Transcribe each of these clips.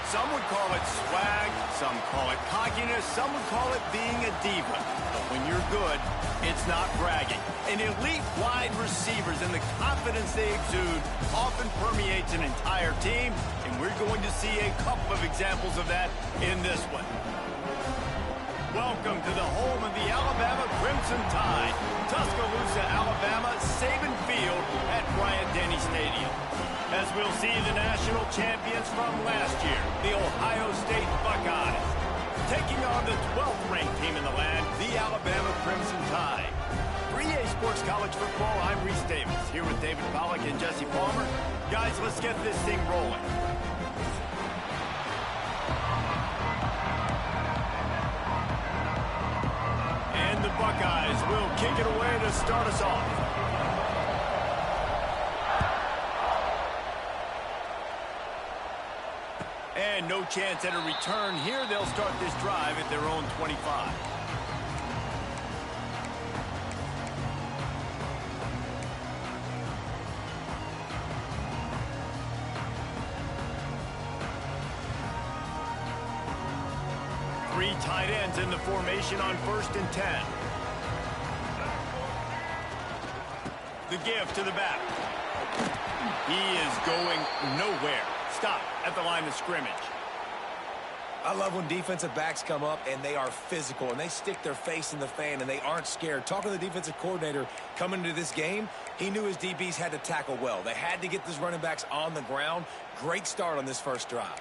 Some would call it swag, some call it cockiness, some would call it being a diva. But when you're good, it's not bragging. And elite wide receivers and the confidence they exude often permeates an entire team, and we're going to see a couple of examples of that in this one. Welcome to the home of the Alabama Crimson Tide, Tuscaloosa, Alabama, Saban Field at Bryant-Denny Stadium. As we'll see the national champions from last year, the Ohio State Buckeyes, taking on the 12th ranked team in the land, the Alabama Crimson Tide. For EA Sports College Football, I'm Reese Davis, here with David Pollack and Jesse Palmer. Guys, let's get this thing rolling. And the Buckeyes will kick it away to start us off. And no chance at a return here. They'll start this drive at their own 25. Three tight ends in the formation on 1st and 10. The give to the back. He is going nowhere. Stop at the line of scrimmage. I love when defensive backs come up and they are physical and they stick their face in the fan and they aren't scared. Talking to the defensive coordinator coming into this game, he knew his DBs had to tackle well. They had to get these running backs on the ground. Great start on this first drive.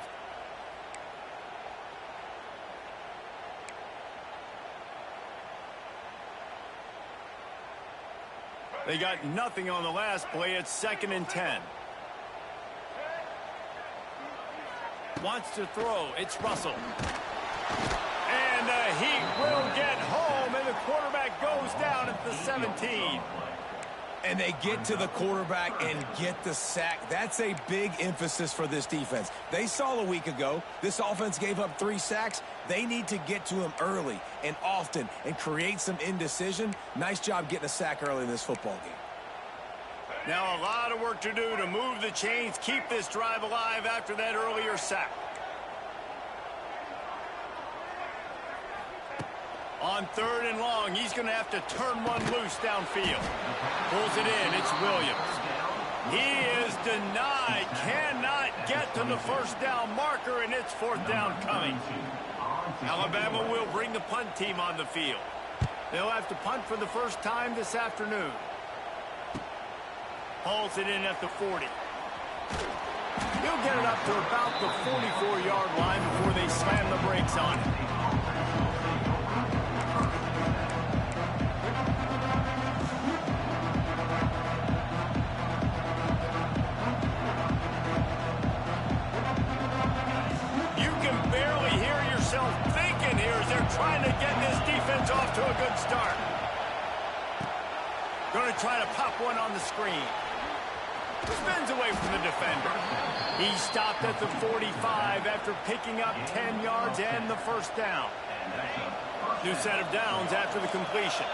They got nothing on the last play. It's 2nd and 10. Wants to throw. It's Russell. And the Heat will get home, and the quarterback goes down at the 17. And they get to the quarterback and get the sack. That's a big emphasis for this defense. They saw a week ago, this offense gave up 3 sacks. They need to get to him early and often and create some indecision. Nice job getting a sack early in this football game. Now a lot of work to do to move the chains, keep this drive alive after that earlier sack. On 3rd and long, he's going to have to turn one loose downfield. Pulls it in, it's Williams. He is denied, cannot get to the 1st down marker, and it's 4th down coming. Alabama will bring the punt team on the field. They'll have to punt for the first time this afternoon. Hauls it in at the 40. He'll get it up to about the 44-yard line before they slam the brakes on it. You can barely hear yourself thinking here as they're trying to get this defense off to a good start. Going to try to pop one on the screen. Spins away from the defender. He stopped at the 45 after picking up 10 yards and the 1st down. New set of downs after the completion.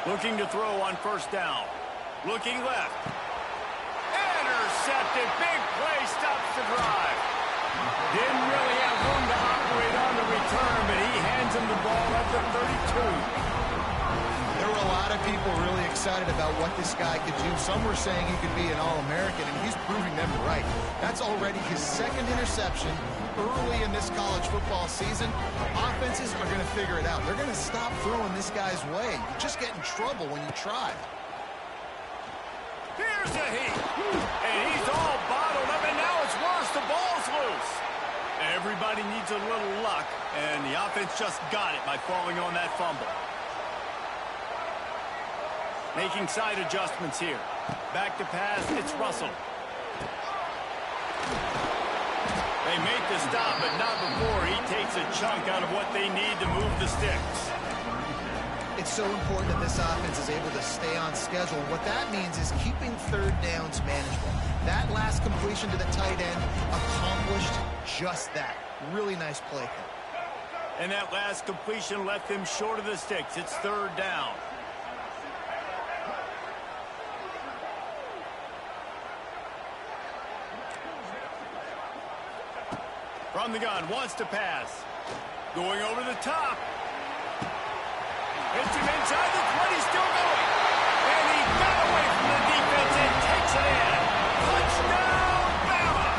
Looking to throw on 1st down. Looking left. Intercepted. Big play stops the drive. Didn't really have room to operate on the return, but he hands him the ball at the 32. There were a lot of people really excited about what this guy could do. Some were saying he could be an All-American, and he's proving them right. That's already his 2nd interception early in this college football season. Offenses are going to figure it out. They're going to stop throwing this guy's way. You just get in trouble when you try. Here's the Heat. And he's all bottled up, and now it's worse. The ball's loose. Everybody needs a little luck, and the offense just got it by falling on that fumble. Making side adjustments here. Back to pass, it's Russell. They make the stop, but not before he takes a chunk out of what they need to move the sticks. It's so important that this offense is able to stay on schedule. What that means is keeping 3rd downs manageable. That last completion to the tight end accomplished just that. Really nice play call. And that last completion left them short of the sticks. It's 3rd down. On the gun, wants to pass. Going over the top. Hits him inside the 20, still going. And he got away from the defense and takes it in. Touchdown, Bama!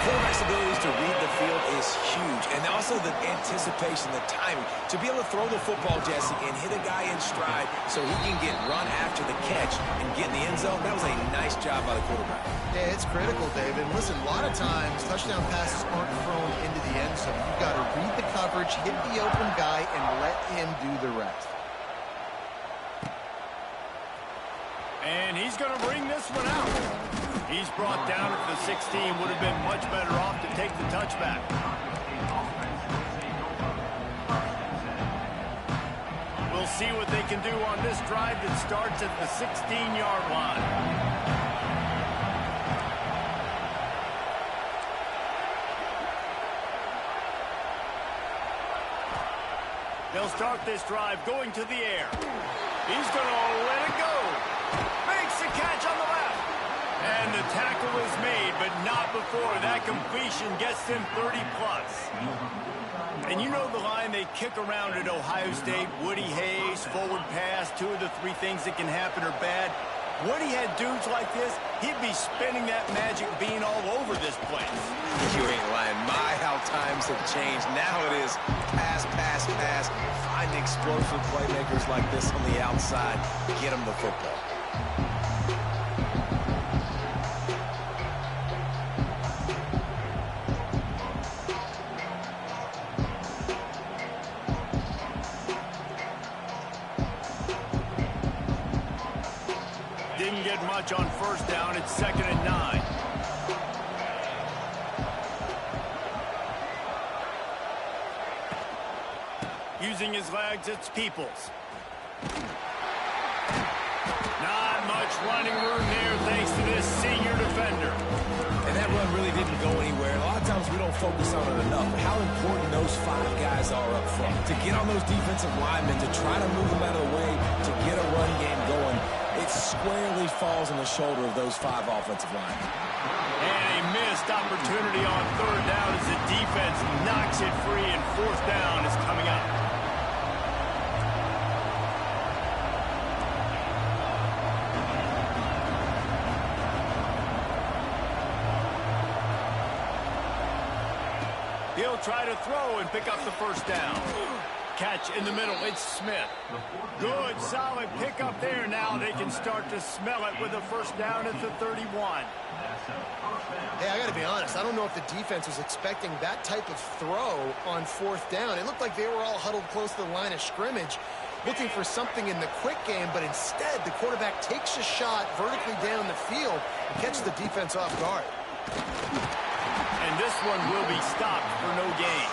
Quarterback's abilities to read the field is huge, and also the anticipation, the timing. To be able to throw the football, Jesse, and hit a guy in stride so he can get run after the catch and get in the end zone, that was a nice job by the quarterback. Yeah, it's critical, David. Listen, a lot of times, touchdown passes aren't thrown into the end zone. You've got to read the coverage, hit the open guy, and let him do the rest. And he's going to bring this one out. He's brought down at the 16. Would have been much better off to take the touchback. We'll see what they can do on this drive that starts at the 16-yard line. They'll start this drive going to the air. He's going to let it go. Makes the catch on the left. And the tackle is made, but not before that completion gets him 30-plus. And you know the line they kick around at Ohio State, Woody Hayes, forward pass, 2 of the 3 things that can happen are bad. Woody had dudes like this, he'd be spinning that magic bean all over this place. You ain't lying. My, how times have changed. Now it is pass, pass, pass. Find explosive playmakers like this on the outside. Get them the football. Didn't get much on first down. It's 2nd and 9. Using his legs, it's Peoples. Not much running room there thanks to this senior defender. And that run really didn't go anywhere. A lot of times we don't focus on it enough. But how important those 5 guys are up front. To get on those defensive linemen, to try to move them out of the way, to get a run game going, it squarely falls on the shoulder of those 5 offensive linemen. And a missed opportunity on 3rd down as the defense knocks it free, and 4th down is coming up. He'll try to throw and pick up the 1st down. Catch in the middle, it's Smith. Good, solid pickup there. Now they can start to smell it with a 1st down at the 31. Hey, I got to be honest. I don't know if the defense was expecting that type of throw on 4th down. It looked like they were all huddled close to the line of scrimmage, looking for something in the quick game, but instead the quarterback takes a shot vertically down the field and catches the defense off guard. And this one will be stopped for no gain.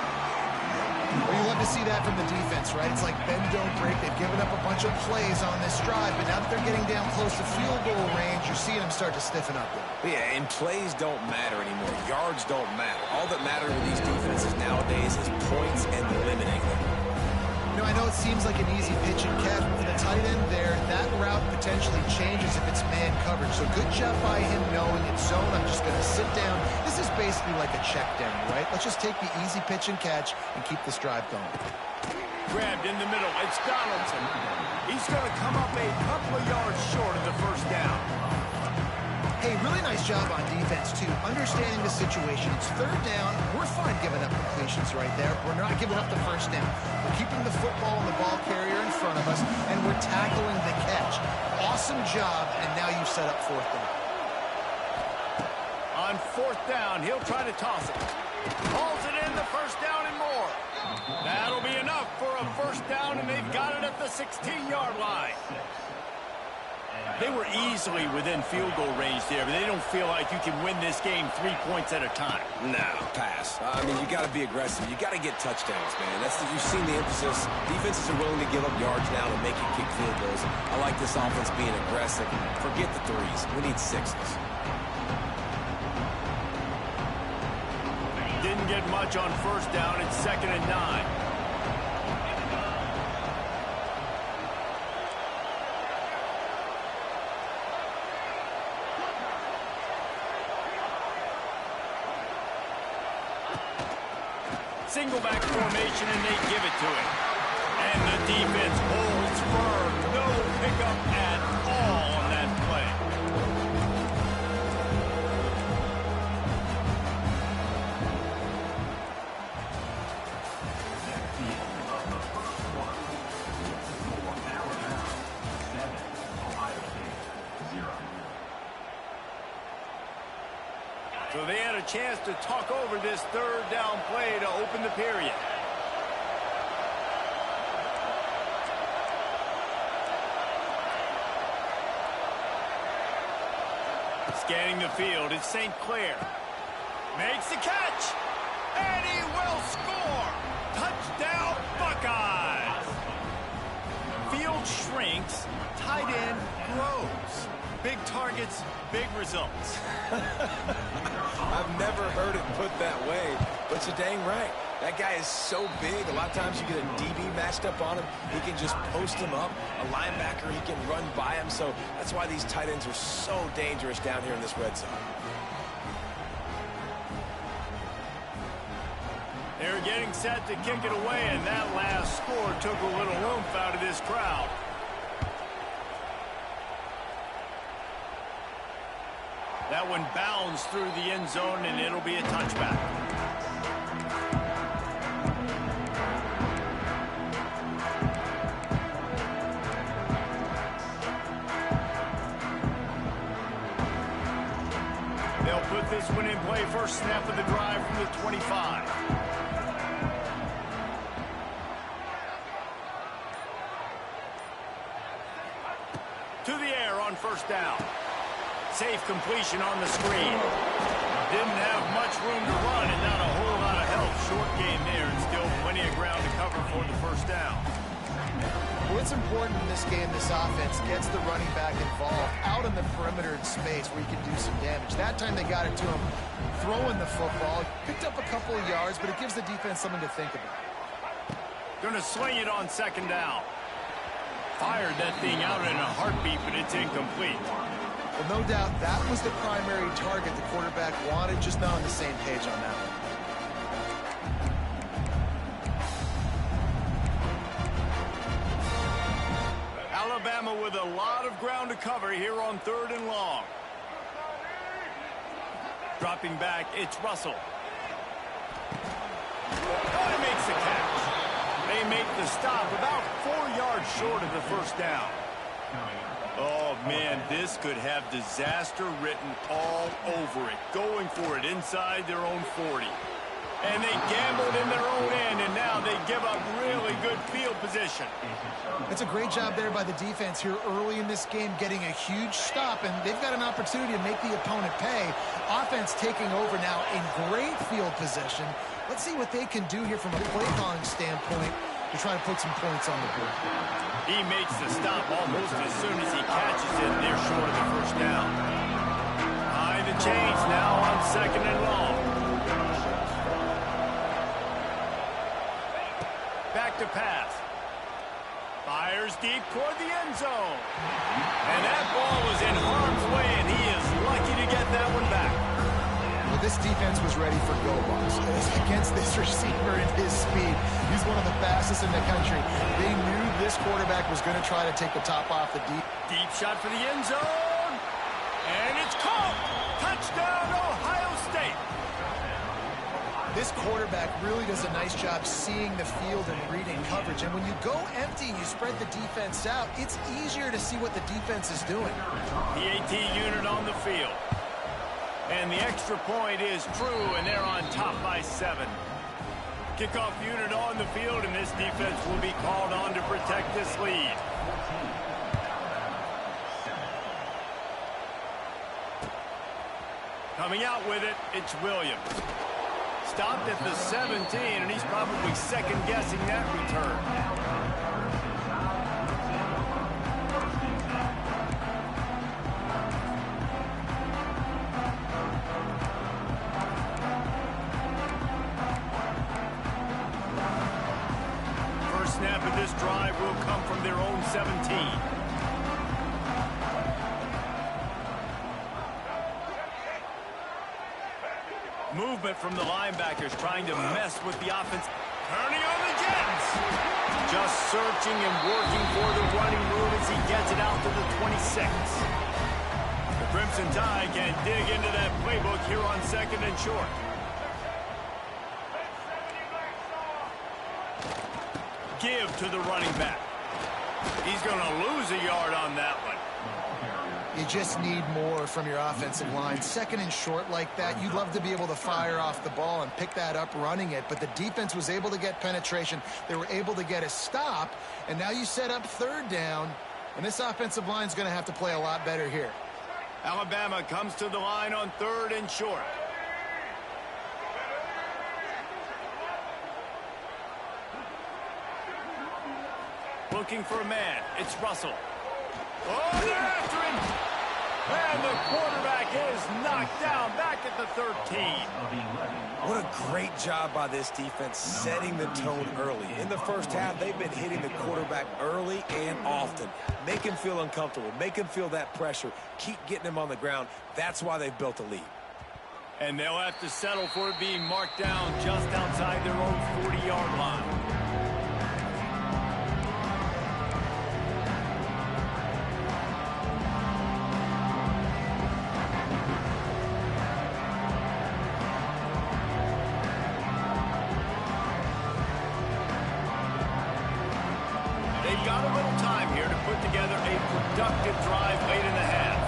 Well, you love to see that from the defense, right? It's like bend, don't break. They've given up a bunch of plays on this drive, but now that they're getting down close to field goal range, you're seeing them start to stiffen up there. Yeah, and plays don't matter anymore. Yards don't matter. All that matters with these defenses nowadays is points and limiting them. You know, I know it seems like an easy pitch and catch, but for the tight end there, that route potentially changes if it's man coverage. So good job by him knowing it's zone. I'm just going to sit down. This is basically like a check down, right? Let's just take the easy pitch and catch and keep this drive going. Grabbed in the middle. It's Donaldson. He's going to come up a couple of yards short of the 1st down. Hey, really nice job on defense, too. Understanding the situation. It's 3rd down. We're fine giving up completions right there. We're not giving up the 1st down. We're keeping the football and the ball carrier in front of us, and we're tackling the catch. Awesome job, and now you've set up 4th down. On 4th down, he'll try to toss it. Hauls it in, the 1st down and more. That'll be enough for a 1st down, and they've got it at the 16-yard line. They were easily within field goal range there, but they don't feel like you can win this game 3 points at a time. No, pass. I mean, you got to be aggressive. You got to get touchdowns, man. You've seen the emphasis. Defenses are willing to give up yards now to make you kick field goals. I like this offense being aggressive. Forget the 3s. We need 6s. Didn't get much on 1st down. It's 2nd and 9. single back formation, and they give it to him. And the defense holds firm. No pickup at all on that play. So they had a chance to talk over this third down play to open the period. Scanning the field, it's St. Clair. Makes the catch, and he will score. Touchdown, Buckeyes. Field shrinks, tight end grows. Big targets, big results. I've never heard it put that way, but you're dang right. That guy is so big. A lot of times you get a DB matched up on him. He can just post him up. A linebacker, he can run by him. So that's why these tight ends are so dangerous down here in this red zone. They're getting set to kick it away, and that last score took a little oomph out of this crowd. That one bounds through the end zone, and it'll be a touchback. They'll put this one in play. First snap of the drive from the 25. To the air on first down. Safe completion on the screen. Didn't have much room to run and not a whole lot of help. Short game there and still plenty of ground to cover for the first down. What's important in this game, this offense gets the running back involved out in the perimeter in space where he can do some damage. That time they got it to him throwing the football. Picked up a couple of yards, but it gives the defense something to think about. Gonna swing it on second down. Fired that thing out in a heartbeat, but it's incomplete. Well, no doubt that was the primary target the quarterback wanted, just not on the same page on that one. Alabama with a lot of ground to cover here on third and long. Dropping back, it's Russell. Oh, he makes the catch. They make the stop about 4 yards short of the first down. Oh, man, this could have disaster written all over it. Going for it inside their own 40. And they gambled in their own end, and now they give up really good field position. It's a great job there by the defense here early in this game, getting a huge stop, and they've got an opportunity to make the opponent pay. Offense taking over now in great field position. Let's see what they can do here from a play calling standpoint to try to put some points on the board. He makes the stop almost as soon as he catches it. They're short of the first down. Behind the chains now on second and long. Back to pass. Fires deep toward the end zone. And that ball was in harm's way, and he is lucky to get that one back. Well, this defense was ready for go balls. Against this receiver and his speed, he's one of the fastest in the country. They knew this quarterback was going to try to take the top off the deep. Deep shot for the end zone. And it's caught. Touchdown, Ohio State. This quarterback really does a nice job seeing the field and reading coverage. And when you go empty and you spread the defense out, it's easier to see what the defense is doing. PAT unit on the field. And the extra point is true, and they're on top by 7. Kickoff unit on the field, and this defense will be called on to protect this lead. Coming out with it, it's Williams. Stopped at the 17, and he's probably second-guessing that return. Snap of this drive will come from their own 17. movement from the linebackers trying to mess with the offense. Turning on the Jets. Just searching and working for the running room as he gets it out to the 26. The Crimson Tide can dig into that playbook here on 2nd and short. Give to the running back. He's going to lose a yard on that one. You just need more from your offensive line. 2nd and short like that, you'd love to be able to fire off the ball and pick that up running it, but the defense was able to get penetration. They were able to get a stop, and now you set up 3rd down, and this offensive line is going to have to play a lot better here. Alabama comes to the line on 3rd and short. Looking for a man. It's Russell. Oh, they're after him. And the quarterback is knocked down back at the 13. What a great job by this defense setting the tone early. In the first half, they've been hitting the quarterback early and often. Make him feel uncomfortable. Make him feel that pressure. Keep getting him on the ground. That's why they've built a lead. And they'll have to settle for it being marked down just outside their own 40-yard line. They've got a little time here to put together a productive drive late in the half.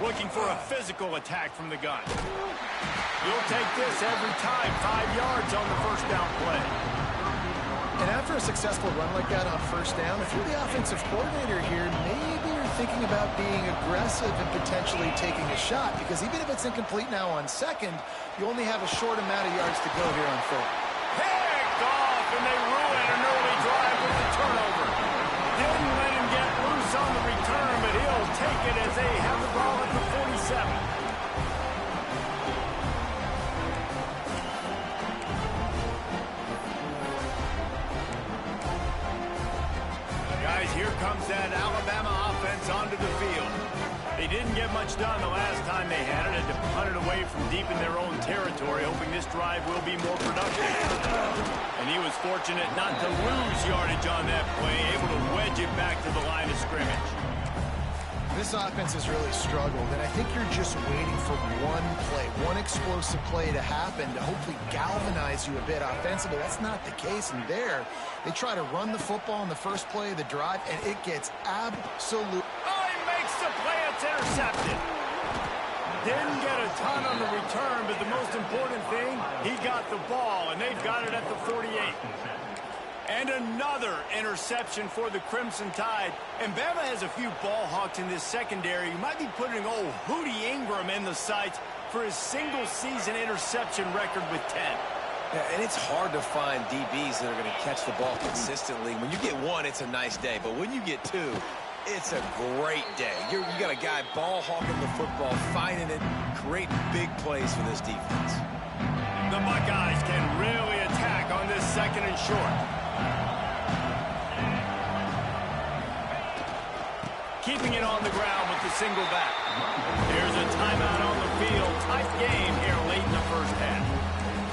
Looking for a physical attack from the gun. You'll take this every time. 5 yards on the first down play. And after a successful run like that on 1st down, if you're the offensive coordinator here, maybe you're thinking about being aggressive and potentially taking a shot, because even if it's incomplete now on 2nd, you only have a short amount of yards to go here on 3rd. Picked off, and they ruin an early drive with the turnover. Didn't let him get loose on the return, but he'll take it as they have the ball at the 47. Guys, here comes that Alabama offense onto the field. They didn't get much done the last time they had it. Had to punt it away from deep in their own territory, hoping this drive will be more productive. And he was fortunate not to lose yardage on that play, able to wedge it back to the line of scrimmage. This offense has really struggled, and I think you're just waiting for one play, one explosive play to happen to hopefully galvanize you a bit offensively. That's not the case, and there, they try to run the football in the first play of the drive, and it gets absolute. Oh, he makes the play. It's intercepted. Didn't get a ton on the return, but the most important thing, he got the ball, and they've got it at the 48. And another interception for the Crimson Tide. And Bama has a few ball hawks in this secondary. You might be putting old Hootie Ingram in the sights for his single-season interception record with 10. Yeah, and it's hard to find DBs that are going to catch the ball consistently. When you get one, it's a nice day. But when you get two, it's a great day. You got a guy ball hawking the football, finding it, creating big plays for this defense. The Buckeyes can really attack on this 2nd and short. Keeping it on the ground with the single back. There's a timeout on the field. Tight game here late in the first half.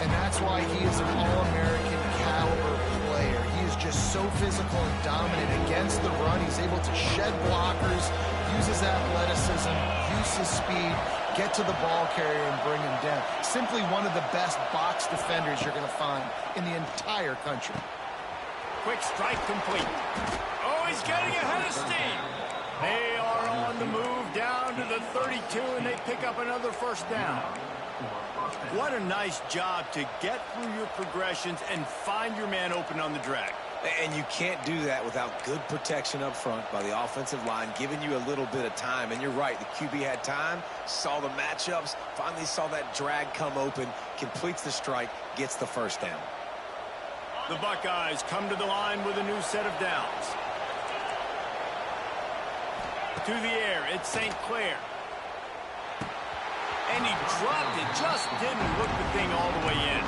And that's why he is an All-American caliber player. He is just so physical and dominant against the run. He's able to shed blockers, use his athleticism, use his speed, get to the ball carrier and bring him down. Simply one of the best box defenders you're going to find in the entire country. Quick strike complete. Oh, he's getting ahead of steam. They are on the move down to the 32, and they pick up another first down. What a nice job to get through your progressions and find your man open on the drag. And you can't do that without good protection up front by the offensive line, giving you a little bit of time. And you're right, the QB had time, saw the matchups, finally saw that drag come open, completes the strike, gets the first down. The Buckeyes come to the line with a new set of downs. To the air, it's St. Clair. And he dropped it, just didn't look the thing all the way in.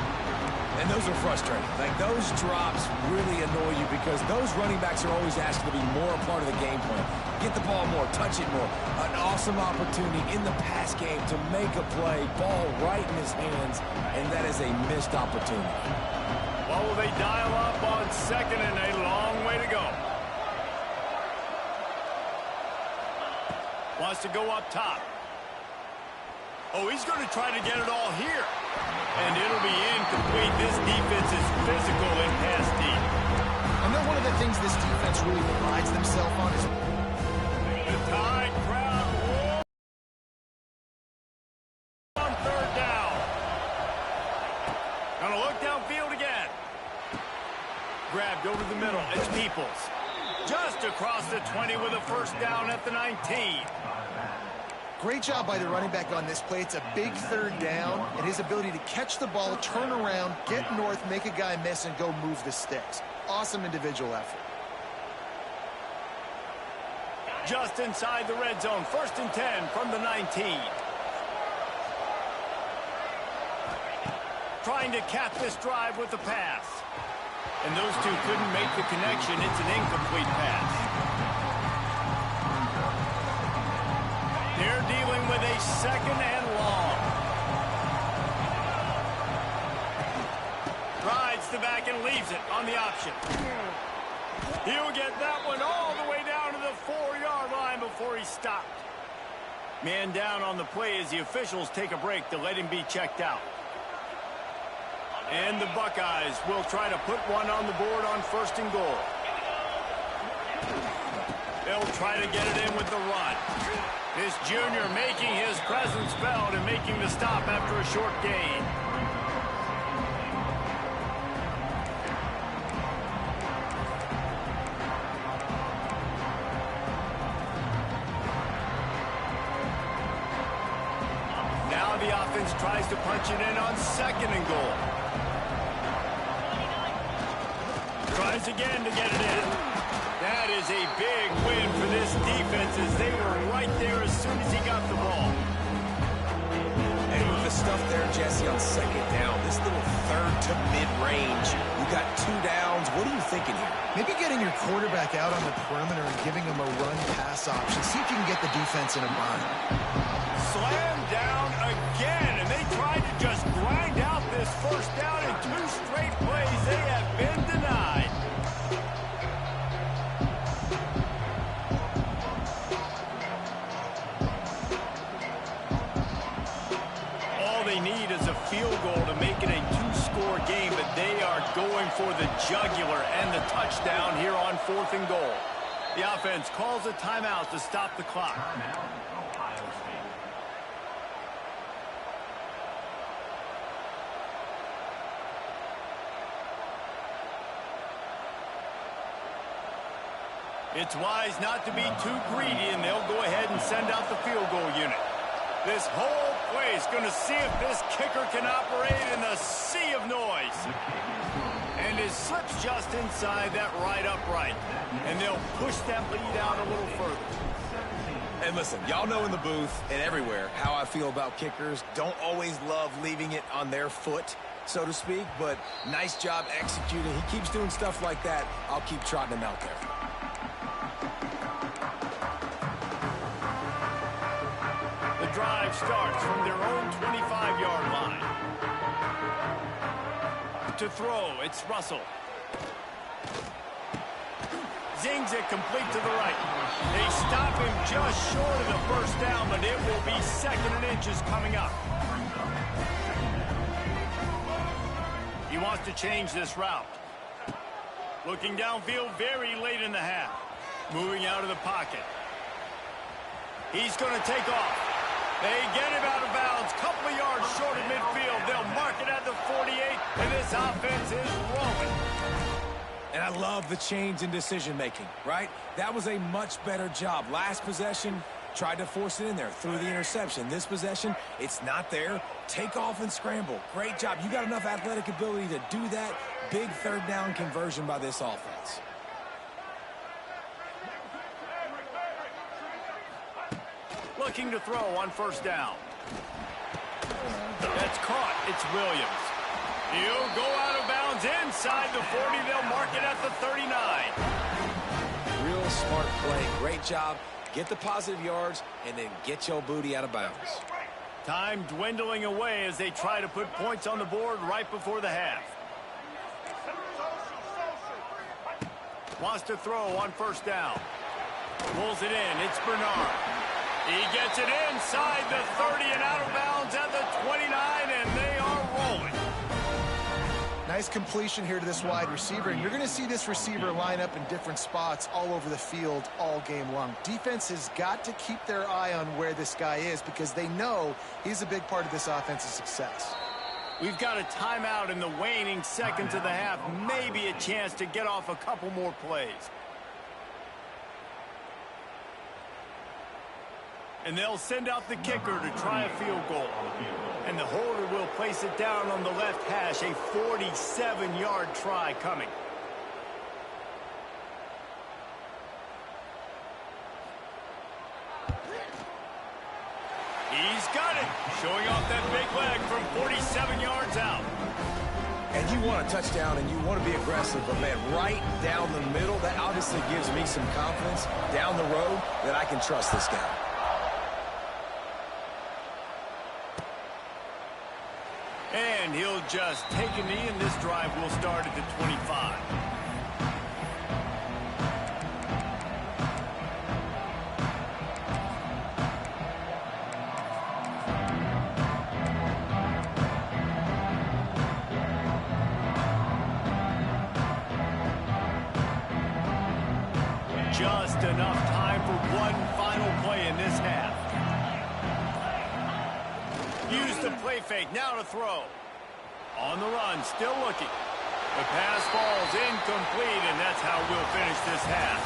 And those are frustrating. Like, those drops really annoy you because those running backs are always asked to be more a part of the game plan. Get the ball more, touch it more. An awesome opportunity in the pass game to make a play, ball right in his hands, and that is a missed opportunity. Well, will they dial up on second and a long way to go? Wants to go up top. Oh, he's going to try to get it all here. And it'll be incomplete. This defense is physical and pass deep. I know one of the things this defense really prides themselves on is the tide crowd roars on third down. Gonna look downfield again. Grabbed over the middle. It's Peoples. Just across the 20 with a first down at the 19. Great job by the running back on this play. It's a big third down, and his ability to catch the ball, turn around, get north, make a guy miss, and go move the sticks. Awesome individual effort. Just inside the red zone. 1st and 10 from the 19. Trying to cap this drive with the pass. And those two couldn't make the connection. It's an incomplete pass. They're dealing with a 2nd and long. Rides the back and leaves it on the option. He'll get that one all the way down to the 4-yard line before he stopped. Man down on the play as the officials take a break to let him be checked out. And the Buckeyes will try to put one on the board on 1st and goal. They'll try to get it in with the run. This junior making his presence felt and making the stop after a short gain. Now the offense tries to punch it in on 2nd and goal. Tries again to get it in. That is a big win for this defense as they were right there as soon as he got the ball. And with the stuff there, Jesse, on 2nd down, this little 3rd to mid-range, you got 2 downs. What are you thinking here? Maybe getting your quarterback out on the perimeter and giving him a run-pass option. See if you can get the defense in a bind. Slam down again, and they tried to just grind out this 1st down in 2 straight plays. They have been denied. Need is a field goal to make it a 2-score game, but they are going for the jugular and the touchdown here on 4th and goal. The offense calls a timeout to stop the clock. It's wise not to be too greedy, and they'll go ahead and send out the field goal unit. This whole play is going to see if this kicker can operate in the sea of noise. And it slips just inside that right upright. And they'll push that lead out a little further. And listen, y'all know in the booth and everywhere how I feel about kickers. Don't always love leaving it on their foot, so to speak, but nice job executing. He keeps doing stuff like that. I'll keep trotting him out there. Drive starts from their own 25-yard line. To throw, it's Russell. Zings it complete to the right. They stop him just short of the 1st down, but it will be 2nd and inches coming up. He wants to change this route. Looking downfield very late in the half. Moving out of the pocket. He's going to take off. They get him out of bounds, couple of yards short of midfield. They'll mark it at the 48, and this offense is rolling. And I love the change in decision-making, right? That was a much better job. Last possession, tried to force it in there, threw the interception. This possession, it's not there. Take off and scramble. Great job. You got enough athletic ability to do that. Big 3rd down conversion by this offense. Looking to throw on 1st down. That's caught. It's Williams. He'll go out downs inside the 40. They'll mark it at the 39. Real smart play. Great job. Get the positive yards, and then get your booty out of bounds. Time dwindling away as they try to put points on the board right before the half. Wants to throw on first down. Pulls it in. It's Bernard. He gets it inside the 30 and out of bounds at the 29, and they are rolling. Nice completion here to this wide receiver, and you're going to see this receiver line up in different spots all over the field all game long. Defense has got to keep their eye on where this guy is because they know he's a big part of this offense's success. We've got a timeout in the waning seconds of the half. Maybe a chance to get off a couple more plays. And they'll send out the kicker to try a field goal. And the holder will place it down on the left hash. A 47-yard try coming. He's got it. Showing off that big leg from 47 yards out. And you want a touchdown and you want to be aggressive, but man, right down the middle, that obviously gives me some confidence down the road that I can trust this guy. And he'll just take a knee, and this drive will start at the 25. Just enough time for one final play in this half. Use the play fake, now to throw. On the run, still looking. The pass falls incomplete, and that's how we'll finish this half.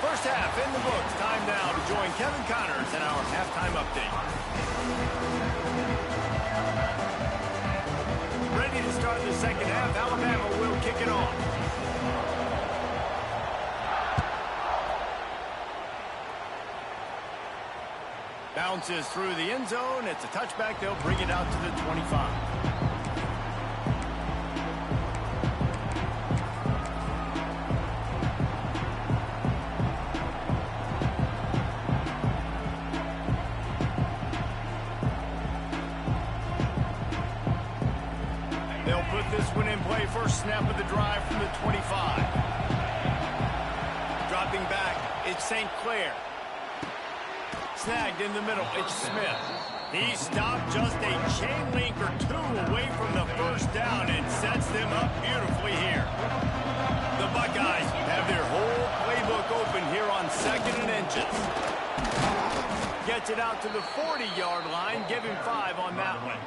First half in the books. Time now to join Kevin Connors in our halftime update. Ready to start the second half. Alabama will kick it off. Bounces through the end zone. It's a touchback. They'll bring it out to the 25. They'll put this one in play. First snap of the drive from the 25. Dropping back, it's St. Clair. Snagged in the middle, it's Smith. He stopped just a chain link or two away from the first down and sets them up beautifully here. The Buckeyes have their whole playbook open here on 2nd and inches. Gets it out to the 40-yard line. Give him 5 on that one.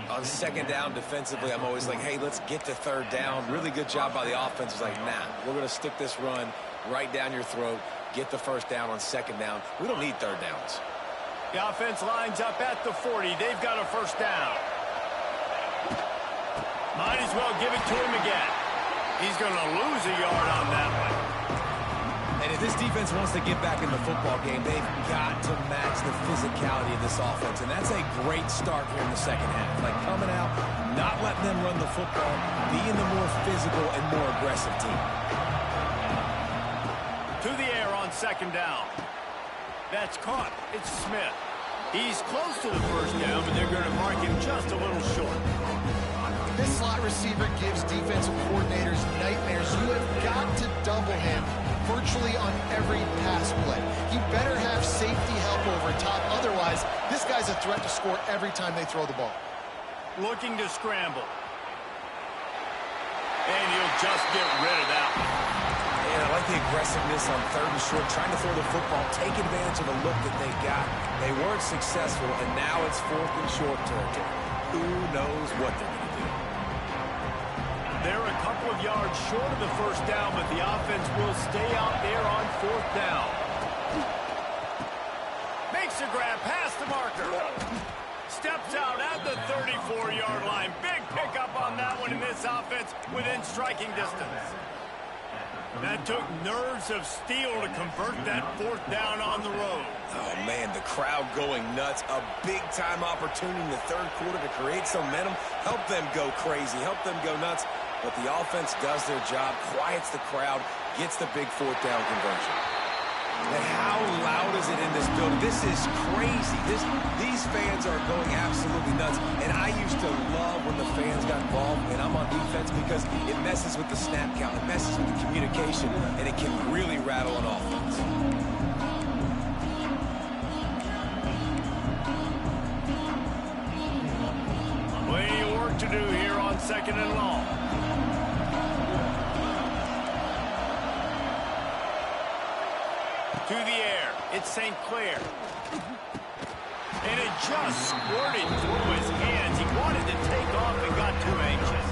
On second down defensively, I'm always like, hey, let's get to third down. Really good job by the offense. It's like, nah, we're going to stick this run right down your throat. Get the first down on second down. We don't need third downs. The offense lines up at the 40. They've got a first down. Might as well give it to him again. He's going to lose a yard on that one. And if this defense wants to get back in the football game, they've got to match the physicality of this offense. And that's a great start here in the second half. Like coming out, not letting them run the football, being the more physical and more aggressive team. To the air on second down. That's caught. It's Smith. He's close to the first down, but they're going to mark him just a little short. This slot receiver gives defensive coordinators nightmares. You have got to double him virtually on every pass play. He better have safety help over top. Otherwise, this guy's a threat to score every time they throw the ball. Looking to scramble. And he'll just get rid of that one. And I like the aggressiveness on third and short, trying to throw the football, take advantage of the look that they got. They weren't successful, and now it's 4th and short territory. Who knows what they're going to do? They're a couple of yards short of the first down, but the offense will stay out there on 4th down. Makes a grab past the marker. Steps out at the 34-yard line. Big pickup on that one in this offense within striking distance. That took nerves of steel to convert that 4th down on the road. Oh, man, the crowd going nuts. A big-time opportunity in the third quarter to create some momentum. Help them go crazy. Help them go nuts. but the offense does their job, quiets the crowd, gets the big fourth down conversion. And how loud is it in this building? This is crazy. These fans are going absolutely nuts. And I used to love when the fans got involved, and I'm on defense, because it messes with the snap count, it messes with the communication, and it can really rattle an offense. Plenty of work to do here on 2nd and long. To the air, it's St. Clair. And it just squirted through his hands. He wanted to take off and got too anxious.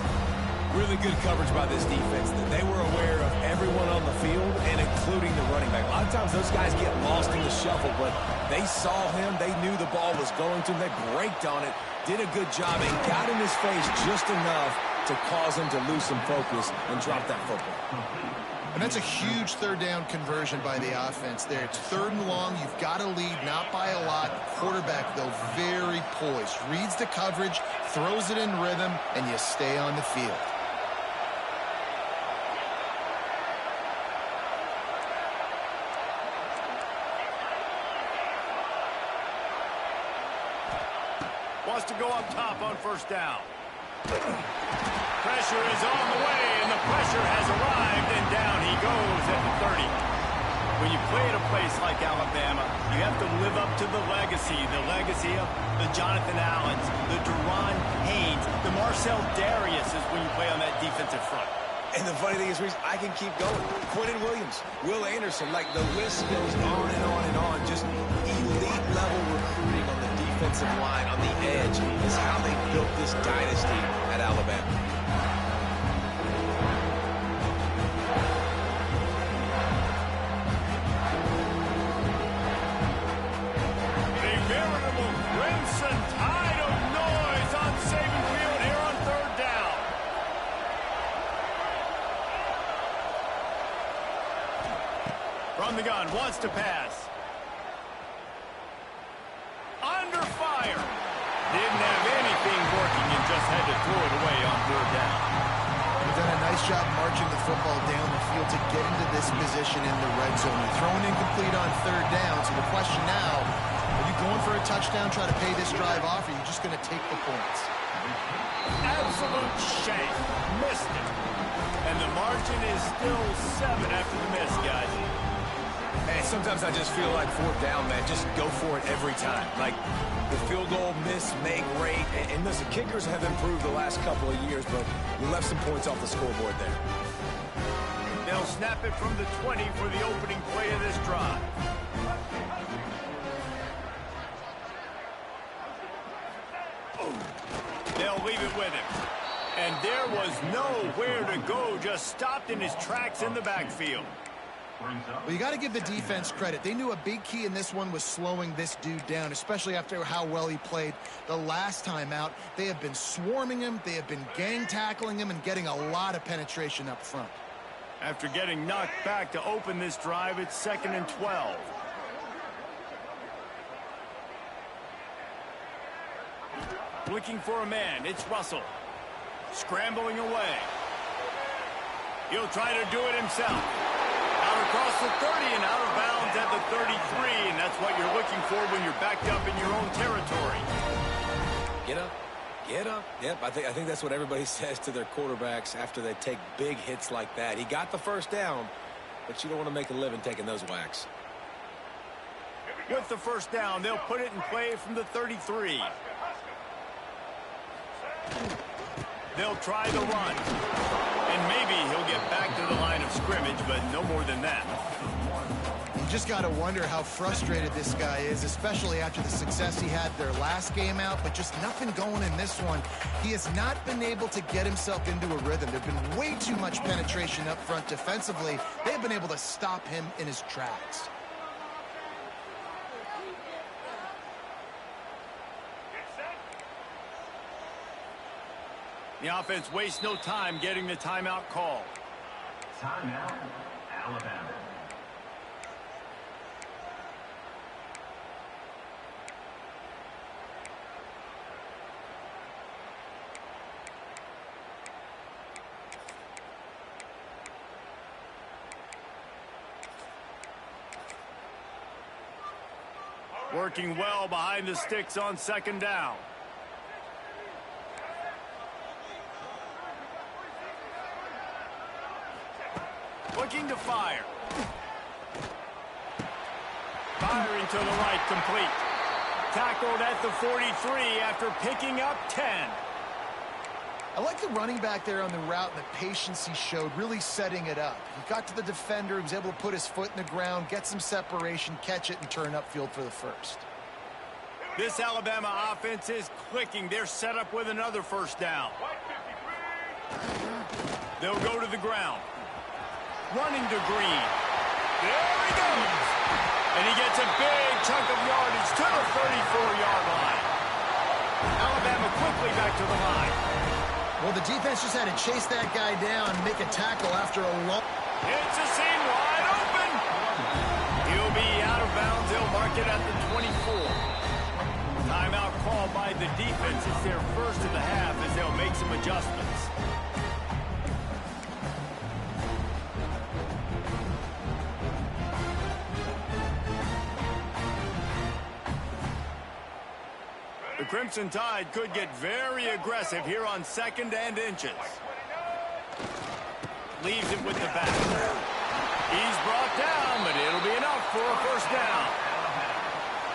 Really good coverage by this defense. They were aware of everyone on the field, and including the running back. A lot of times those guys get lost in the shuffle, but they saw him. They knew the ball was going to him. They braked on it, did a good job, and got in his face just enough to cause him to lose some focus and drop that football. And that's a huge third down conversion by the offense there. It's 3rd and long. You've got a lead, not by a lot. Quarterback, though, very poised. Reads the coverage, throws it in rhythm, and you stay on the field. Wants to go up top on 1st down. Pressure is on the way, and the pressure has arrived, and down he goes at the 30. When you play at a place like Alabama, you have to live up to the legacy of the Jonathan Allens, the Deron Haynes, the Marcel Darius is when you play on that defensive front. And the funny thing is, Reese, I can keep going. Quentin Williams, Will Anderson, like the list goes on and on and on. Just elite level recruiting on the defensive line, on the edge, is how they built this dynasty at Alabama. A veritable crimson tide of noise on Saban Field here on 3rd down. From the gun, wants to pass. Under fire. Didn't have anything working and just had to throw it away on 3rd down. They've done a nice job marching the football down the field to get into this position in the red zone. You're throwing incomplete on 3rd down, so the question now, are you going for a touchdown, try to pay this drive off, or are you just going to take the points? Absolute shank. Missed it. And the margin is still 7 after the miss, guys. Hey, sometimes I just feel like 4th down, man. Just go for it every time. Like the field goal miss, make rate. And listen, kickers have improved the last couple of years, but we left some points off the scoreboard there. They'll snap it from the 20 for the opening play of this drive. They'll leave it with him. And there was nowhere to go, just stopped in his tracks in the backfield. Well, you got to give the defense credit. They knew a big key in this one was slowing this dude down, especially after how well he played the last time out. They have been swarming him. They have been gang tackling him and getting a lot of penetration up front. After getting knocked back to open this drive, it's 2nd and 12. Looking for a man. It's Russell. Scrambling away. He'll try to do it himself. Out across the 30 and out of bounds at the 33, and that's what you're looking for when you're backed up in your own territory. Get up. Get up. Yep, I think that's what everybody says to their quarterbacks after they take big hits like that. He got the 1st down, but you don't want to make a living taking those whacks. With the 1st down, they'll put it in play from the 33. They'll try the run. And maybe he'll get back to the line of scrimmage, but no more than that. You just got to wonder how frustrated this guy is, especially after the success he had their last game out, but just nothing going in this one. He has not been able to get himself into a rhythm. There's been way too much penetration up front defensively. They've been able to stop him in his tracks. The offense wastes no time getting the timeout call. Timeout, Alabama. Working well behind the sticks on second down. Looking to fire. Firing to the right, complete. Tackled at the 43 after picking up 10. I like the running back there on the route and the patience he showed, really setting it up. He got to the defender, he was able to put his foot in the ground, get some separation, catch it, and turn upfield for the first. This Alabama offense is clicking. They're set up with another first down. They'll go to the ground. Running to Green. There he goes. And he gets a big chunk of yardage to the 34-yard line. Alabama quickly back to the line. Well, the defense just had to chase that guy down and make a tackle after a long... It's a seam wide open. He'll be out of bounds. They'll mark it at the 24. Timeout called by the defense. It's their first of the half as they'll make some adjustments. The Crimson Tide could get very aggressive here on second and inches. Leaves it with the back. He's brought down, but it'll be enough for a first down.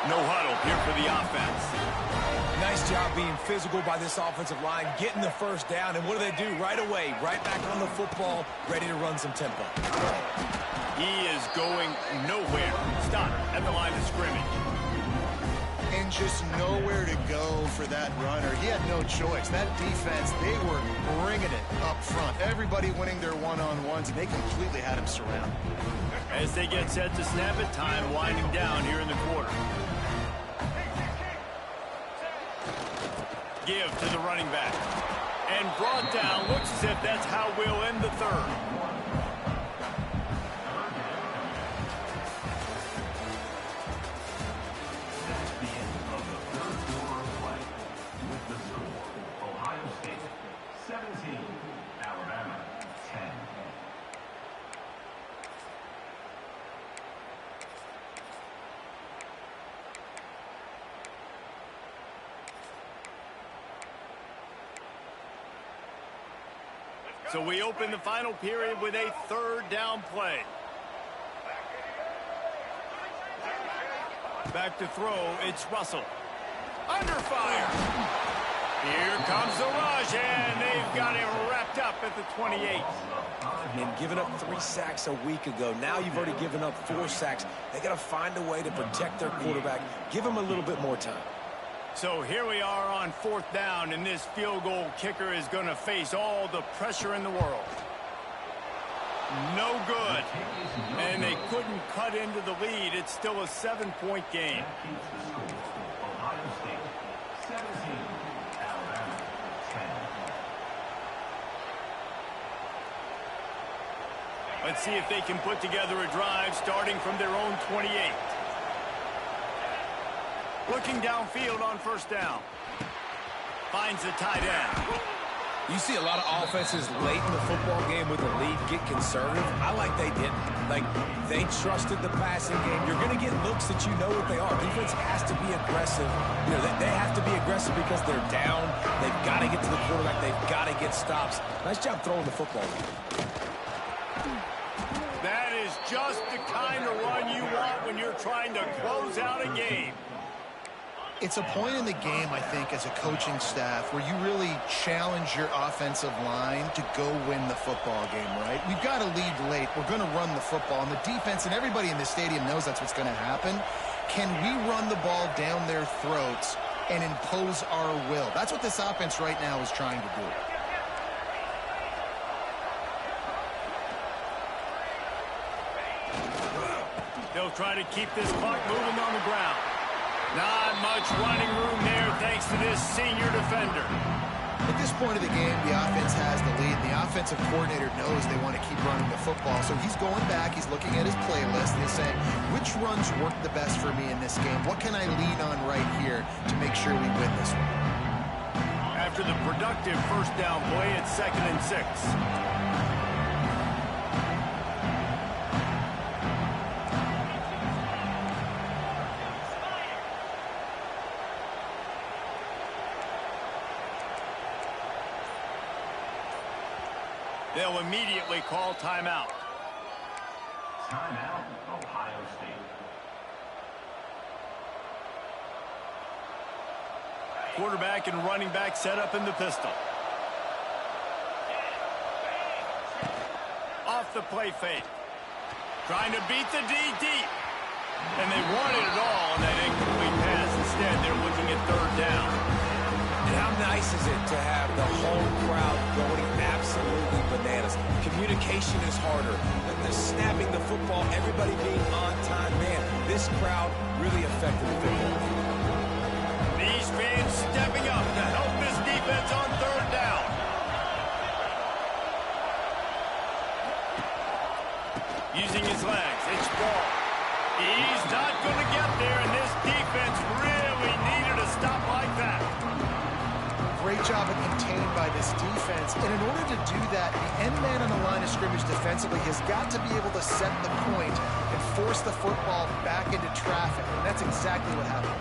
No huddle here for the offense. Nice job being physical by this offensive line, getting the first down, and what do? Right away, right back on the football, ready to run some tempo. He is going nowhere. Stop at the line of scrimmage. And just nowhere to go for that runner. He had no choice. That defense, they were bringing it up front. Everybody winning their one-on-ones, and they completely had him surrounded. As they get set to snap it, time winding down here in the quarter. Give to the running back. And brought down. Looks as if that's how we'll end the third. So we open the final period with a third down play. Back to throw, it's Russell. Under fire. Here comes the rush, and they've got him wrapped up at the 28. And giving up 3 sacks a week ago. Now you've already given up 4 sacks. They got to find a way to protect their quarterback. Give him a little bit more time. So here we are on fourth down, and this field goal kicker is going to face all the pressure in the world. No good. And they couldn't cut into the lead. It's still a 7-point game. Let's see if they can put together a drive starting from their own 28. Looking downfield on first down. Finds the tight end. You see a lot of offenses late in the football game with the lead get conservative. I like they didn't. Like, they trusted the passing game. You're going to get looks that you know what they are. Defense has to be aggressive. You know, they have to be aggressive because they're down. They've got to get to the quarterback. They've got to get stops. Nice job throwing the football. That is just the kind of run you want when you're trying to close out a game. It's a point in the game, I think, as a coaching staff where you really challenge your offensive line to go win the football game, right? We've got to lead late. We're going to run the football. And the defense and everybody in the stadium knows that's what's going to happen. Can we run the ball down their throats and impose our will? That's what this offense right now is trying to do. They'll try to keep this clock moving on the ground. Not much running room there thanks to this senior defender. At this point of the game, the offense has the lead. The offensive coordinator knows they want to keep running the football. So he's going back, he's looking at his playlist, and he's saying, which runs work the best for me in this game? What can I lean on right here to make sure we win this one? After the productive first down play, it's 2nd and 6. They'll immediately call timeout. Timeout, Ohio State. Quarterback and running back set up in the pistol. Off the play fake. Trying to beat the D deep. And they wanted it all on that incomplete pass. Instead, they're looking at third down. And how nice is it to have the home crowd going absolutely bananas? Communication is harder. The snapping the football, everybody being on time. Man, this crowd really affected the football. These fans stepping up to help this defense on third down. Using his legs, it's ball. He's not going to get there, and this defense really needed a stop like that. Great job of contained by this defense. And in order to do that, the end man on the line of scrimmage defensively has got to be able to set the point and force the football back into traffic. And that's exactly what happened.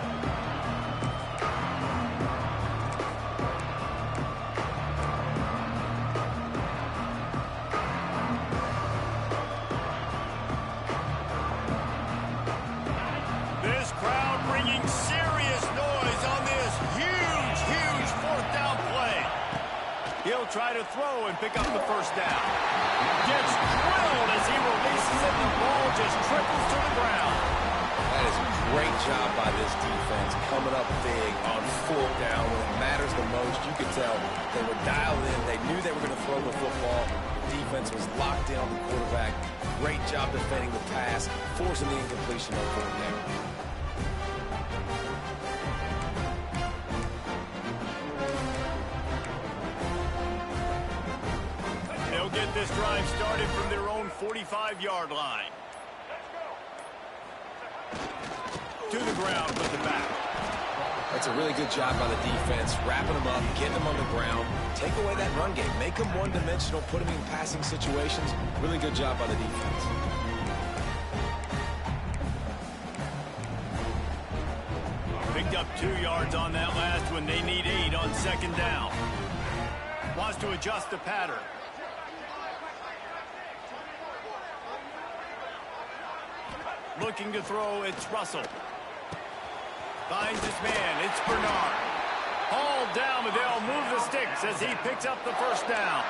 This crowd bringing serious noise on this huge fourth down play. He'll try to throw and pick up the first down. Gets drilled as he releases it. The ball just trickles to the ground. That is a great job by this defense, coming up big on fourth down when it matters the most. You could tell they were dialed in. They knew they were going to throw the football. The defense was locked in on the quarterback. Great job defending the pass, forcing the incompletion on fourth down. They'll get this drive started from their own 45-yard line. To the ground with the back. That's a really good job by the defense, wrapping them up, getting them on the ground, take away that run game, make them one-dimensional, put them in passing situations. Really good job by the defense. Picked up 2 yards on that last one. They need 8 on second down. Wants to adjust the pattern. Looking to throw, it's Russell. Finds his man, it's Bernard. Hauled down, but they'll move the sticks as he picks up the first down.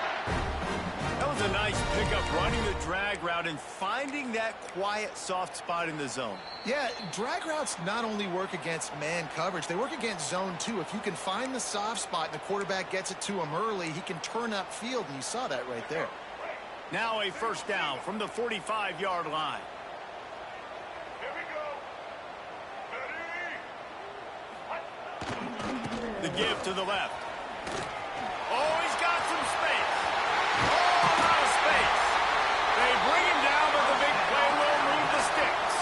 That was a nice pickup, running the drag route and finding that quiet, soft spot in the zone. Yeah, drag routes not only work against man coverage, they work against zone too. If you can find the soft spot and the quarterback gets it to him early, he can turn upfield, and you saw that right there. Now a first down from the 45-yard line. The give to the left. Oh, he's got some space. Oh, a lot of space. They bring him down, but the big play will move the sticks.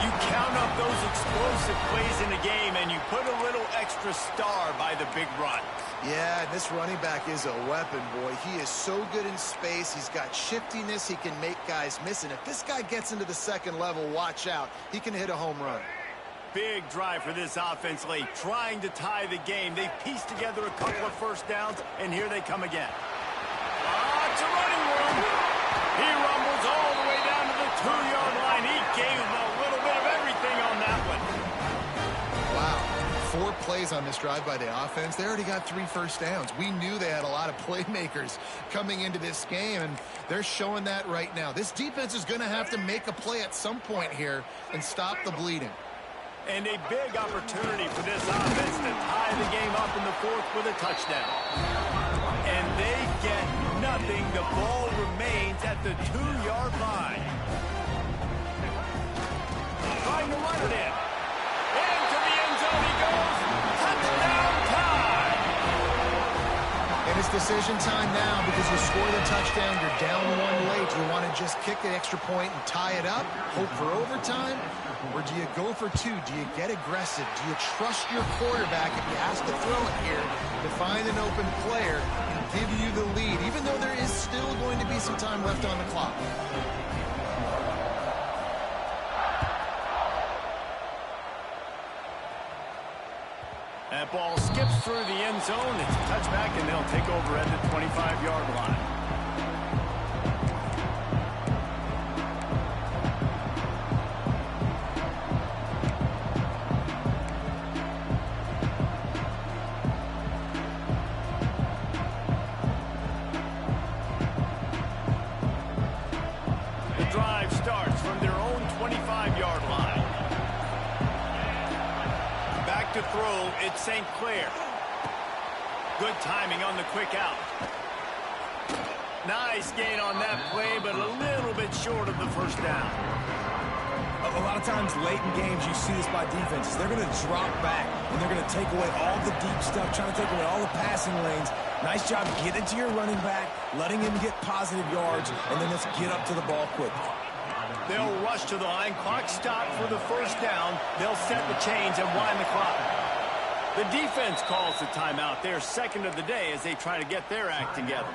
You count up those explosive plays in a game, and you put a little extra star by the big run. Yeah, this running back is a weapon, boy. He is so good in space. He's got shiftiness. He can make guys miss. And if this guy gets into the second level, watch out. He can hit a home run. Big drive for this offense late, trying to tie the game. They pieced together a couple of first downs, and here they come again. It's a running room. He rumbles all the way down to the 2-yard line. He gave him a little bit of everything on that one. Wow, 4 plays on this drive by the offense. They already got 3 first downs. We knew they had a lot of playmakers coming into this game, and they're showing that right now. This defense is going to have to make a play at some point here and stop the bleeding. And a big opportunity for this offense to tie the game up in the fourth with a touchdown. And they get nothing. The ball remains at the 2-yard line. Trying to run it in. Into the end zone he goes. Touchdown time! And it's decision time now because you score the touchdown, you're down 1 late. You want to just kick an extra point and tie it up, hope for overtime? Or do you go for 2? Do you get aggressive? Do you trust your quarterback if he has to throw it here to find an open player and give you the lead, even though there is still going to be some time left on the clock? That ball skips through the end zone. It's a touchback, and they'll take over at the 25-yard line. back to throw. It's St. Clair. Good timing on the quick out. Nice gain on that play, but a little bit short of the first down. A lot of times late in games, you see this by defenses. They're going to drop back, and they're going to take away all the deep stuff, trying to take away all the passing lanes. Nice job getting to your running back, letting him get positive yards, and then let's get up to the ball quickly. They'll rush to the line. Clock stopped for the first down. They'll set the chains and wind the clock. The defense calls the timeout. Their second of the day as they try to get their act together.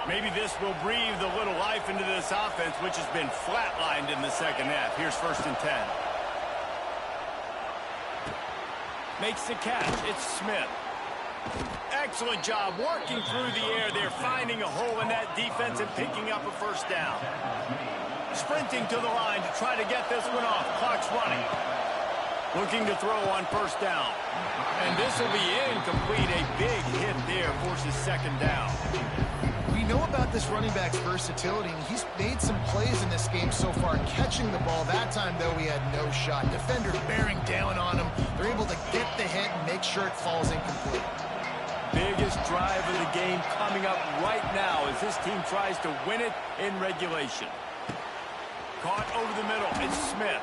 Maybe this will breathe a little life into this offense, which has been flatlined in the second half. Here's 1st and 10. Makes the catch. It's Smith. Excellent job working through the air. They're finding a hole in that defense and picking up a first down. Sprinting to the line to try to get this one off. Clock's running. Looking to throw on first down. And this will be incomplete. A big hit there forces second down. We know about this running back's versatility, and he's made some plays in this game so far catching the ball. That time, though, he had no shot. Defender bearing down on him. They're able to get the hit and make sure it falls incomplete. Biggest drive of the game coming up right now as this team tries to win it in regulation. Caught over the middle. It's Smith.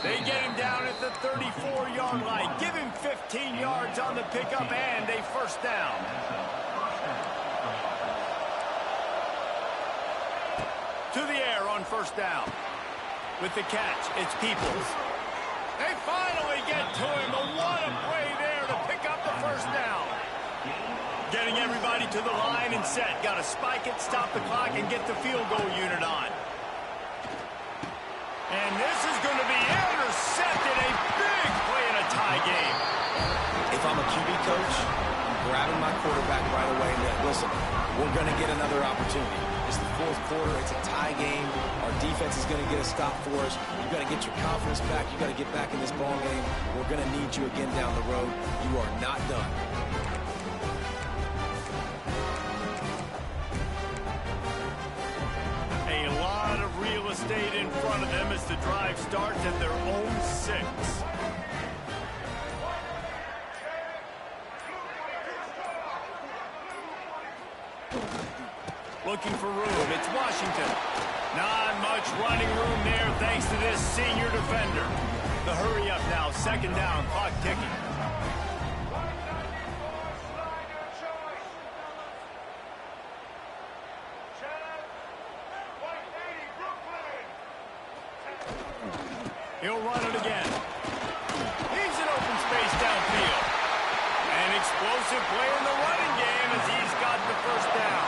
They get him down at the 34-yard line. Give him 15 yards on the pickup and a first down. To the air on first down. With the catch, it's Peoples. They finally get to him. But what a play there to pick up the first down. Getting everybody to the line and set. Got to spike it, stop the clock, and get the field goal unit on. And this is going to be intercepted. A big play in a tie game. If I'm a QB coach, I'm grabbing my quarterback right away and like, listen, we're going to get another opportunity. It's the 4th quarter. It's a tie game. Our defense is going to get a stop for us. You've got to get your confidence back. You've got to get back in this ball game. We're going to need you again down the road. You are not done. A lot of real estate in front of them as the drive starts at their own 6. Looking for room. It's Washington. Not much running room there thanks to this senior defender. The hurry up now. Second down. Clock ticking. He'll run it again. He's in open space downfield. An explosive play in the running game as he's got the first down.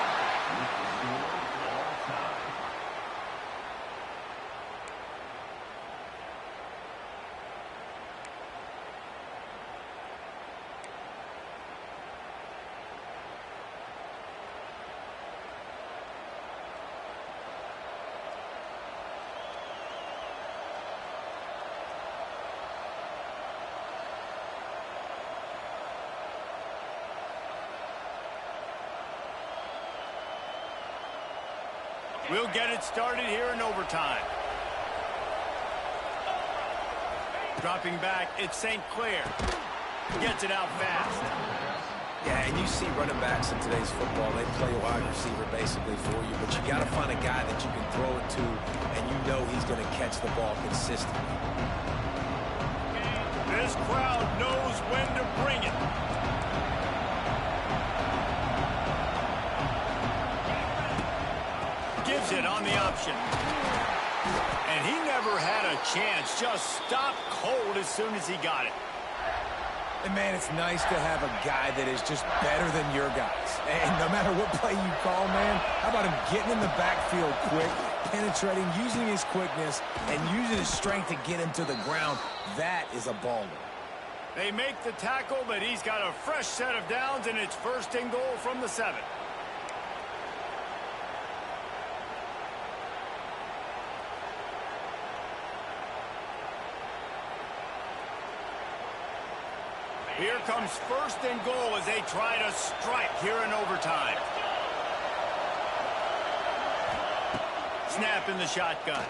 We'll get it started here in overtime. Dropping back, it's St. Clair. Gets it out fast. Yeah, and you see running backs in today's football, they play wide receiver basically for you, but you got to find a guy that you can throw it to, and you know he's going to catch the ball consistently. This crowd knows when to bring it. Gives it on the option. And he never had a chance. Just stopped cold as soon as he got it. And, man, it's nice to have a guy that is just better than your guys. And no matter what play you call, man, how about him getting in the backfield quick, penetrating, using his quickness, and using his strength to get him to the ground. That is a baller. They make the tackle, but he's got a fresh set of downs, and it's 1st and goal from the 7. Here comes 1st and goal as they try to strike here in overtime. snap in the shotgun.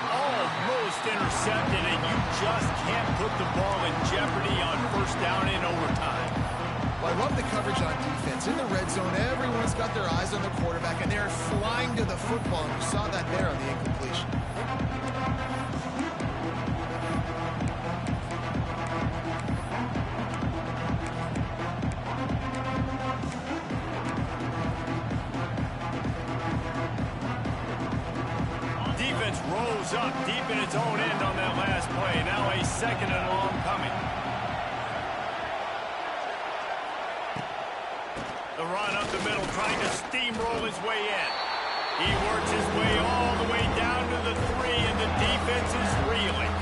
Almost intercepted, and you just can't put the ball in jeopardy on first down in overtime. Well, I love the coverage on defense. In the red zone, everyone's got their eyes on the quarterback, and they're flying to the football, and you saw that there on the incompletion. Defense rolls up deep in its own end on that last play. Now a second and long coming. The run up the middle, trying to steamroll his way in. He works his way all the way down to the 3, and the defense is reeling.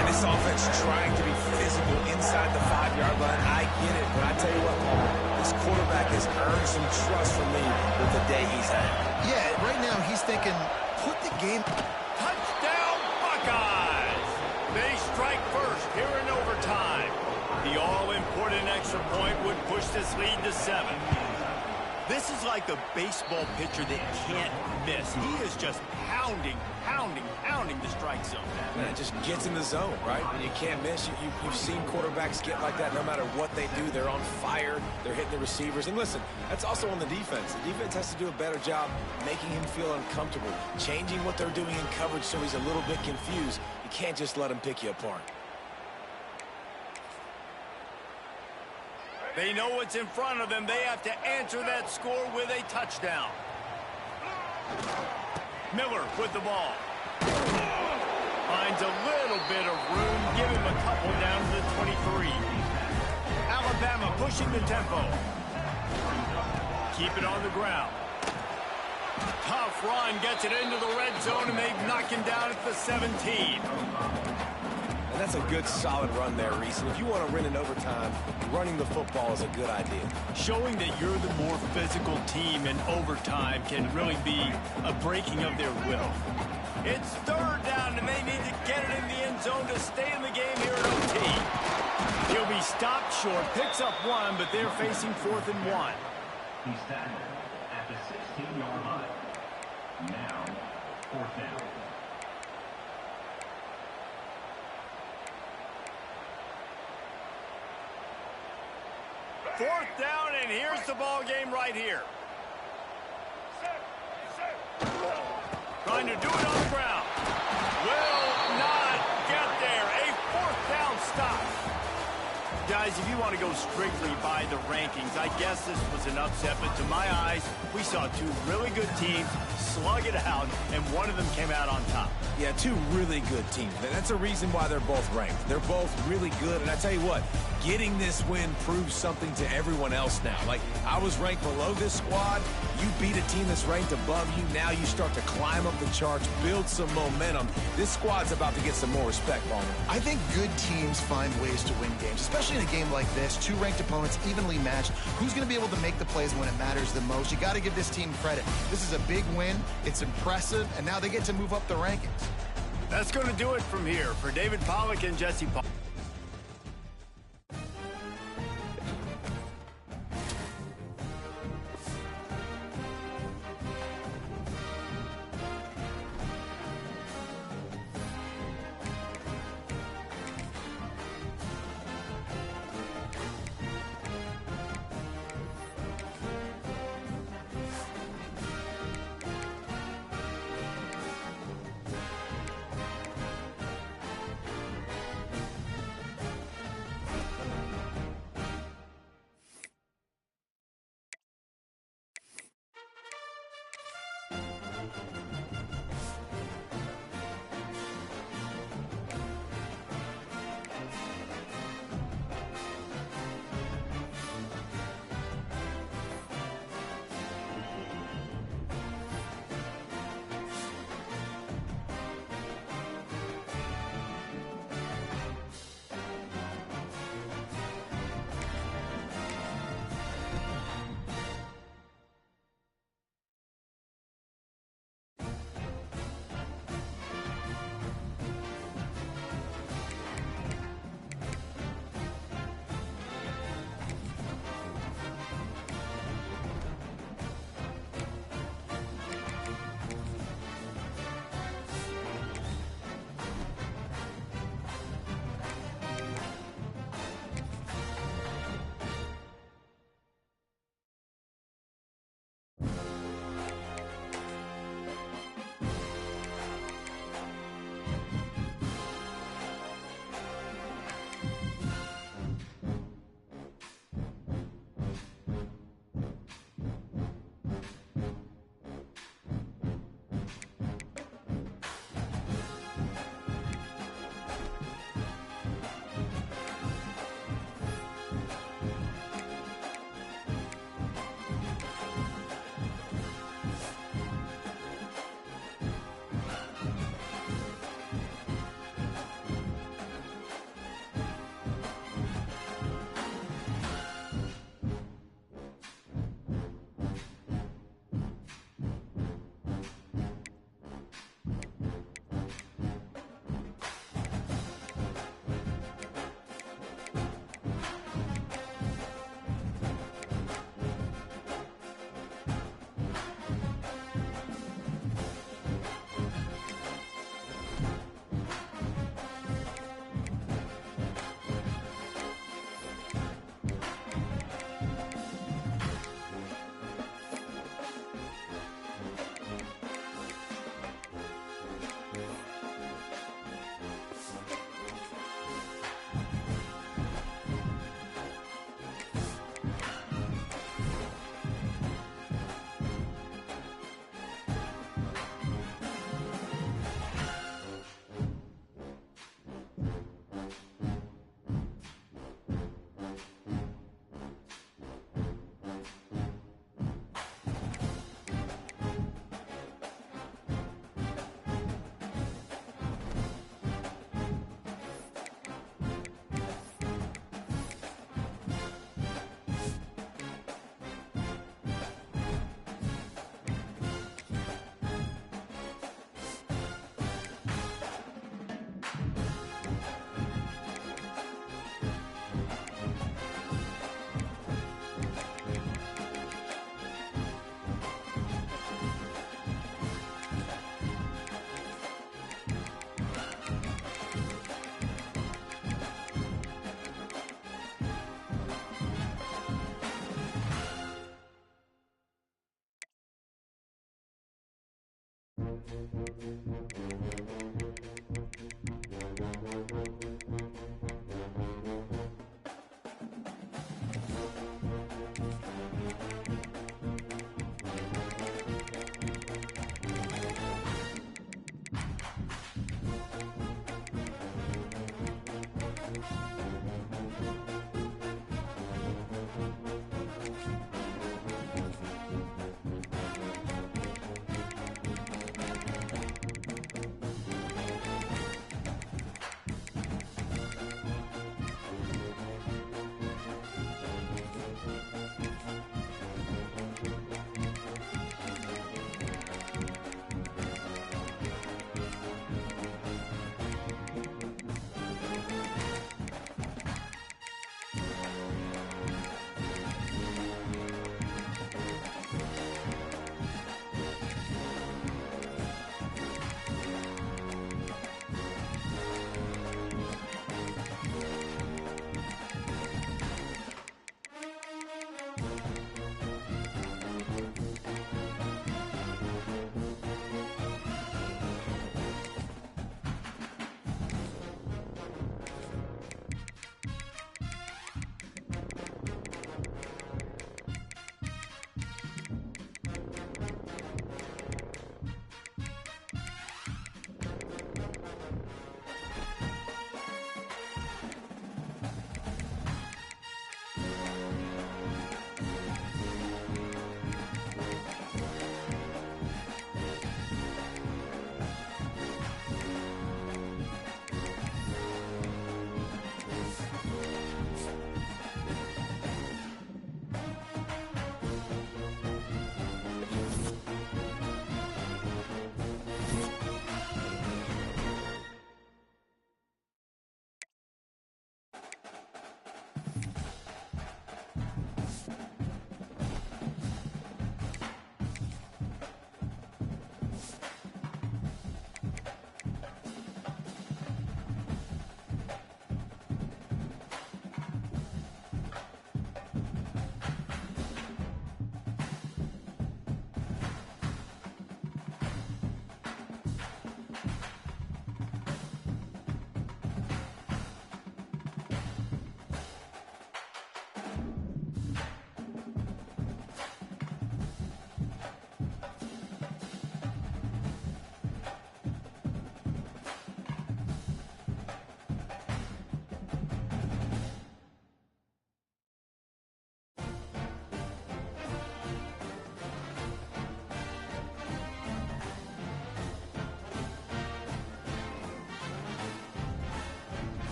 And this offense trying to be physical inside the 5-yard line. I get it, but I tell you what, Paul, this quarterback has earned some trust from me with the day he's had. Yeah, right now he's thinking, put the game... Touchdown, Buckeyes! They strike first here in overtime. The all-important extra point would push this lead to 7. This is like a baseball pitcher that can't miss. He is just pounding the strike zone. Man, it just gets in the zone, right? And you can't miss. You've seen quarterbacks get like that no matter what they do. They're on fire. They're hitting the receivers. And listen, that's also on the defense. The defense has to do a better job making him feel uncomfortable, changing what they're doing in coverage so he's a little bit confused. You can't just let him pick you apart. They know what's in front of them. They have to answer that score with a touchdown. Miller with the ball. Finds a little bit of room. Give him a couple down to the 23. Alabama pushing the tempo. Keep it on the ground. Tough run. Gets it into the red zone, and they knock him down at the 17. And that's a good, solid run there, Reese. And if you want to win in overtime, running the football is a good idea. Showing that you're the more physical team in overtime can really be a breaking of their will. It's third down, and they need to get it in the end zone to stay in the game here at OT. He'll be stopped short, picks up 1, but they're facing 4th and 1. He's tackled at the 16-yard line. Now, 4th down. Fourth down, and here's the ball game right here. Trying to do it on the ground. Will not get there. A 4th down stop. Guys, if you want to go strictly by the rankings, I guess this was an upset, but to my eyes, we saw 2 really good teams slug it out, and one of them came out on top. Yeah, 2 really good teams. That's a reason why they're both ranked. They're both really good, and I tell you what, getting this win proves something to everyone else now. Like, I was ranked below this squad. You beat a team that's ranked above you. Now you start to climb up the charts, build some momentum. This squad's about to get some more respect, Bowman. I think good teams find ways to win games, especially in a game like this. 2 ranked opponents, evenly matched. Who's going to be able to make the plays when it matters the most? You got to give this team credit. This is a big win. It's impressive, and now they get to move up the rankings. That's going to do it from here. For David Pollack and Jesse Paul.